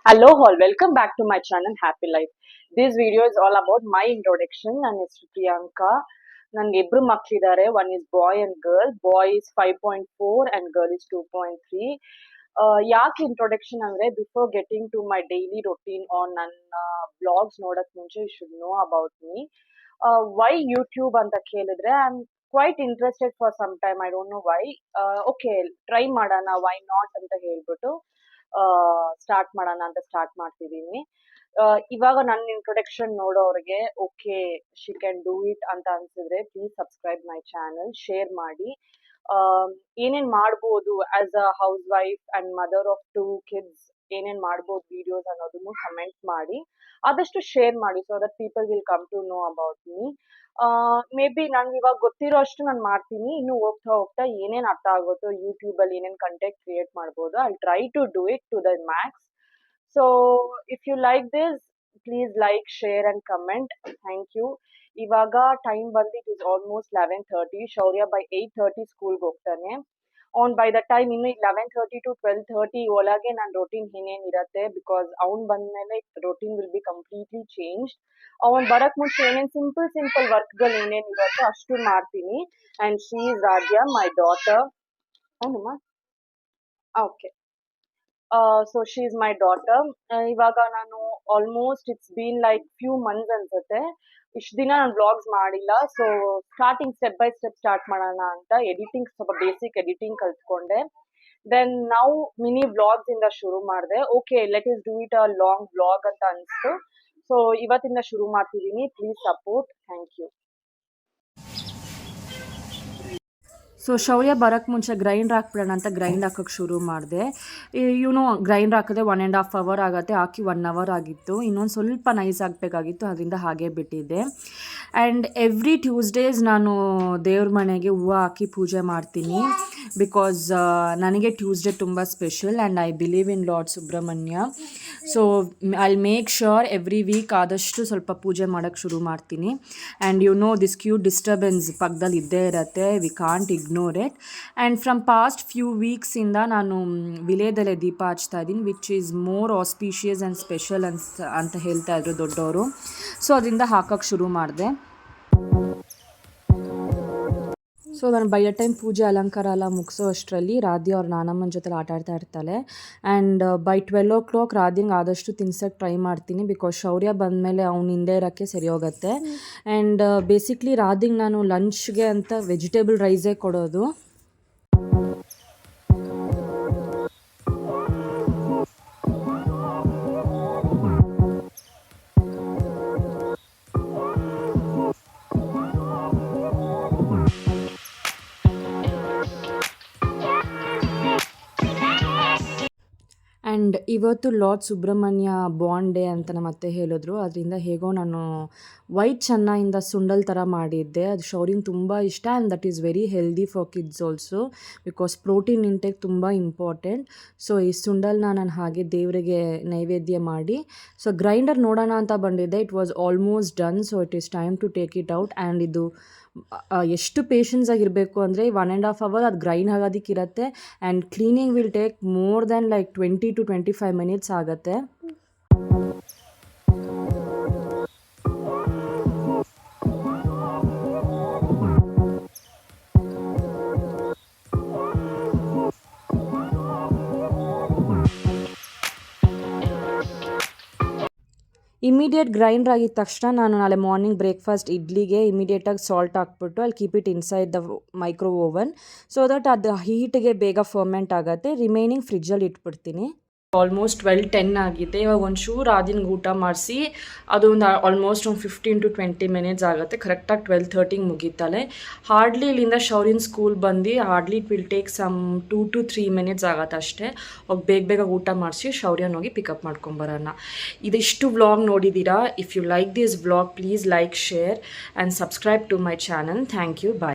Hello all, welcome back to my channel Happy Life. This video is all about my introduction. ನನ್ನ ಹೆಸರು ಪ್ರಿಯಾಂಕಾ. ನನಗೆ ಇಬ್ರು ಮಕ್ಕಳಿದ್ದಾರೆ. One is boy and girl. Boy is 5.4 and girl is 2.3. ಯಾಕೆ introduction ಅಂದ್ರೆ before getting to my daily routine on ನನ್ನ vlogs ನೋಡಕ್ ಮುಂಚೆ you should know about me. Why YouTube ಅಂತ ಕೇಳಿದ್ರೆ I am quite interested for some time. I don't know why. Okay try ಮಾಡೋಣ, why not ಅಂತ ಹೇಳ್ಬಿಟ್ಟು start ಮಾಡೋಣ ಅಂತ ಸ್ಟಾರ್ಟ್ ಮಾಡ್ತಿದ್ದೀನಿ. ಇವಾಗ ನನ್ನ ಇಂಟ್ರೊಡಕ್ಷನ್ ನೋಡೋರಿಗೆ okay she can do it ಅಂತ ಅನ್ಸಿದ್ರೆ please subscribe my channel, share ಮಾಡಿ. ಏನೇನ್ ಮಾಡ್ಬೋದು as a house wife and mother of 2 kids, ಏನೇನ್ ಮಾಡ್ಬೋದು ವಿಡಿಯೋಸ್ ಅನ್ನೋದನ್ನು ಕಮೆಂಟ್ ಮಾಡಿ, ಆದಷ್ಟು ಶೇರ್ ಮಾಡಿ so that people will come to know about me. Maybe ನನ್ಗೆ ಇವಾಗ ಗೊತ್ತಿರೋ ಅಷ್ಟು ನಾನು ಮಾಡ್ತೀನಿ. ಇನ್ನು ಹೋಗ್ತಾ ಹೋಗ್ತಾ ಏನೇನ್ ಅರ್ಥ ಆಗುತ್ತೋ ಯೂಟ್ಯೂಬ್ ಅಲ್ಲಿ ಏನೇನ್ ಕಂಟೆಂಟ್ ಕ್ರಿಯೇಟ್ ಮಾಡ್ಬೋದು, I try to do it to the max. So if you like this please like, share and comment. Thank you. ಇವಾಗ ಟೈಮ್ ಬಂದು it is almost 11:30. Shaurya by 8:30 ಸ್ಕೂಲ್ಗೆ ಹೋಗ್ತಾನೆ. ಬೈ ದ ಟೈಮ್ ಇನ್ನು 11:30 to 12:30 ಒಳಗೆ ನನ್ನ routine ಏನೇನಿರತ್ತೆ, because ಅವ್ನು ಬಂದ್ಮೇಲೆ routine will be completely change. ಅವ್ನು ಬರಕ್ ಮುಂಚೆ ಏನೇನು ಸಿಂಪಲ್ ವರ್ಕ್ಗಳು ಏನೇನಿರತ್ತೋ ಅಷ್ಟು ಮಾಡ್ತೀನಿ. And she is Radhya, my daughter. ಅವನಮ್ಮ okay. So she is my daughter. ಇವಾಗ ನಾನು almost it's been like few months ಅನ್ಸುತ್ತೆ ಇಷ್ಟು ದಿನ ನಾನು ಬ್ಲಾಗ್ಸ್ ಮಾಡಿಲ್ಲ. So starting step by step start ಮಾಡೋಣ ಅಂತ ಎಡಿಟಿಂಗ್, ಸ್ವಲ್ಪ ಬೇಸಿಕ್ ಎಡಿಟಿಂಗ್ ಕಲ್ತ್ಕೊಂಡೆ. ದೆನ್ ನಾವು ಮಿನಿ ಬ್ಲಾಗ್ಸ್ ಇಂದ ಶುರು ಮಾಡಿದೆ. Okay let us do it a long blog ಅಂತ ಅನಿಸ್ತು. ಸೊ ಇವತ್ತಿಂದ ಶುರು ಮಾಡ್ತಿದ್ದೀನಿ. Please support. Thank you. So Shaurya ಬರೋಕ್ಕೆ ಮುಂಚೆ ಗ್ರೈಂಡ್ ಹಾಕ್ಬಿಡೋಣ ಅಂತ ಗ್ರೈಂಡ್ ಹಾಕೋಕ್ಕೆ ಶುರು ಮಾಡಿದೆ. ಗ್ರೈಂಡ್ ಹಾಕಿದ್ರೆ 1.5 hour ಆಗುತ್ತೆ. ಹಾಕಿ 1 hour ಆಗಿತ್ತು. ಇನ್ನೊಂದು ಸ್ವಲ್ಪ ನೈಸ್ ಆಗಬೇಕಾಗಿತ್ತು, ಅದರಿಂದ ಹಾಗೆ ಬಿಟ್ಟಿದ್ದೆ. ಆ್ಯಂಡ್ ಎವ್ರಿ ಟ್ಯೂಸ್ಡೇಸ್ ನಾನು ದೇವ್ರ ಮನೆಗೆ ಹೂವು ಹಾಕಿ ಪೂಜೆ ಮಾಡ್ತೀನಿ. ಬಿಕಾಸ್ ನನಗೆ ಟ್ಯೂಸ್ಡೇ ತುಂಬ special and I believe in lord Subrahmanya. So I make sure every week ಆದಷ್ಟು ಸ್ವಲ್ಪ ಪೂಜೆ ಮಾಡೋಕ್ಕೆ ಶುರು ಮಾಡ್ತೀನಿ. ಆ್ಯಂಡ್ ದಿಸ್ ಕ್ಯೂಟ್ ಡಿಸ್ಟರ್ಬೆನ್ಸ್ ಪಕ್ಕದಲ್ಲಿ ಇದ್ದೇ ಇರುತ್ತೆ. We can't ignore it. And from past few ವೀಕ್ಸಿಂದ ನಾನು ವಿಲೇದೆಲೆ ದೀಪ ಹಚ್ತಾ ಇದ್ದೀನಿ, which is more auspicious and special ಅಂತ ಹೇಳ್ತಾ ಇದ್ರು ದೊಡ್ಡವರು. ಸೊ ಅದರಿಂದ ಹಾಕೋಕ್ಕೆ ಶುರು ಮಾಡಿದೆ. ಸೊ ನಾನು ಬೈ ದ ಟೈಮ್ ಪೂಜೆ ಅಲಂಕಾರ ಎಲ್ಲ ಮುಗಿಸೋ ಅಷ್ಟರಲ್ಲಿ ರಾಧ್ಯ ಅವ್ರ ನಾನಮ್ಮನ ಜೊತೆ ಆಟ ಆಡ್ತಾ ಇರ್ತಾಳೆ. ಆ್ಯಂಡ್ ಬೈ 12 o'clock ರಾಧ್ಯಂಗೆ ಆದಷ್ಟು ತಿನ್ಸೋಕ್ಕೆ ಟ್ರೈ ಮಾಡ್ತೀನಿ, ಬಿಕಾಸ್ ಶೌರ್ಯ ಬಂದಮೇಲೆ ಅವ್ನು ಹಿಂದೆ ಇರೋಕ್ಕೆ ಸರಿ ಹೋಗುತ್ತೆ. ಆ್ಯಂಡ್ ಬೇಸಿಕ್ಲಿ ರಾಧ್ಯಂಗೆ ನಾನು ಲಂಚ್ಗೆ ಅಂತ ವೆಜಿಟೇಬಲ್ ರೈಸೇ ಕೊಡೋದು. ಆ್ಯಂಡ್ ಇವತ್ತು ಲಾರ್ಡ್ ಸುಬ್ರಹ್ಮಣ್ಯ ಬಾಂಡ್ ಡೇ ಅಂತ ನಮ್ಮ ಅತ್ತೆ ಹೇಳಿದ್ರು. ಅದರಿಂದ ಹೇಗೋ ನಾನು ವೈಟ್ ಚೆನ್ನಾಗಿಂದ ಸುಂಡಲ್ ಥರ ಮಾಡಿದ್ದೆ. ಅದು ಶೌರ್ಯಂಗೆ ತುಂಬ ಇಷ್ಟ. And that is very healthy for kids also, because protein intake ತುಂಬ ಇಂಪಾರ್ಟೆಂಟ್. ಸೊ ಈ ಸುಂಡಲ್ನ ನಾನು ಹಾಗೆ ದೇವರಿಗೆ ನೈವೇದ್ಯ ಮಾಡಿ, ಸೊ ಗ್ರೈಂಡರ್ ನೋಡೋಣ ಅಂತ ಬಂದಿದ್ದೆ. It was almost done. So it is time to take it out. And ಇದು ಎಷ್ಟು ಪೇಷನ್ಸ್ ಆಗಿರಬೇಕು ಅಂದರೆ 1.5 hour ಅದು ಗ್ರೈಂಡ್ ಆಗೋದಕ್ಕಿರುತ್ತೆ. And cleaning will take more than like 20 to 25 minutes ಆಗುತ್ತೆ. ಇಮಿಡಿಯೇಟ್ ಗ್ರೈಂಡ್ ಆಗಿದ ತಕ್ಷಣ ನಾನು ನಾಳೆ ಮಾರ್ನಿಂಗ್ ಬ್ರೇಕ್ಫಾಸ್ಟ್ ಇಡ್ಲಿಗೆ ಇಮಿಡಿಯೇಟಾಗಿ ಸಾಲ್ಟ್ ಹಾಕ್ಬಿಟ್ಟು ಅಲ್ಲಿ keep it inside the micro oven, so that ಅದು ಹೀಟಿಗೆ ಬೇಗ ಫರ್ಮೆಂಟ್ ಆಗುತ್ತೆ. ರಿಮೈನಿಂಗ್ ಫ್ರಿಜ್ಜಲ್ಲಿ ಇಟ್ಬಿಡ್ತೀನಿ. ಆಲ್ಮೋಸ್ಟ್ 12:10 ಆಗಿದೆ. ಇವಾಗ ಒಂಚೂರು ಆದಿನ ಊಟ ಮಾಡಿಸಿ ಅದು ಒಂದು ಆಲ್ಮೋಸ್ಟ್ ಒಂದು 15 to 20 minutes ಆಗುತ್ತೆ. ಕರೆಕ್ಟಾಗಿ 12:30 ಮುಗೀತಾಳೆ. ಹಾರ್ಡ್ಲಿ ಇಲ್ಲಿಂದ ಶೌರ್ಯನ ಸ್ಕೂಲ್ ಬಂದು hardly it will take some 2 to 3 minutes ಆಗುತ್ತೆ ಅಷ್ಟೇ. ಅವಾಗ ಬೇಗ ಊಟ ಮಾಡಿಸಿ ಶೌರ್ಯನ ಹೋಗಿ ಪಿಕಪ್ ಮಾಡ್ಕೊಂಬರೋಣ. ಇದಿಷ್ಟು ವ್ಲಾಗ್ ನೋಡಿದ್ದೀರಾ. If you like this vlog please like, share and subscribe to my channel. Thank you. Bye.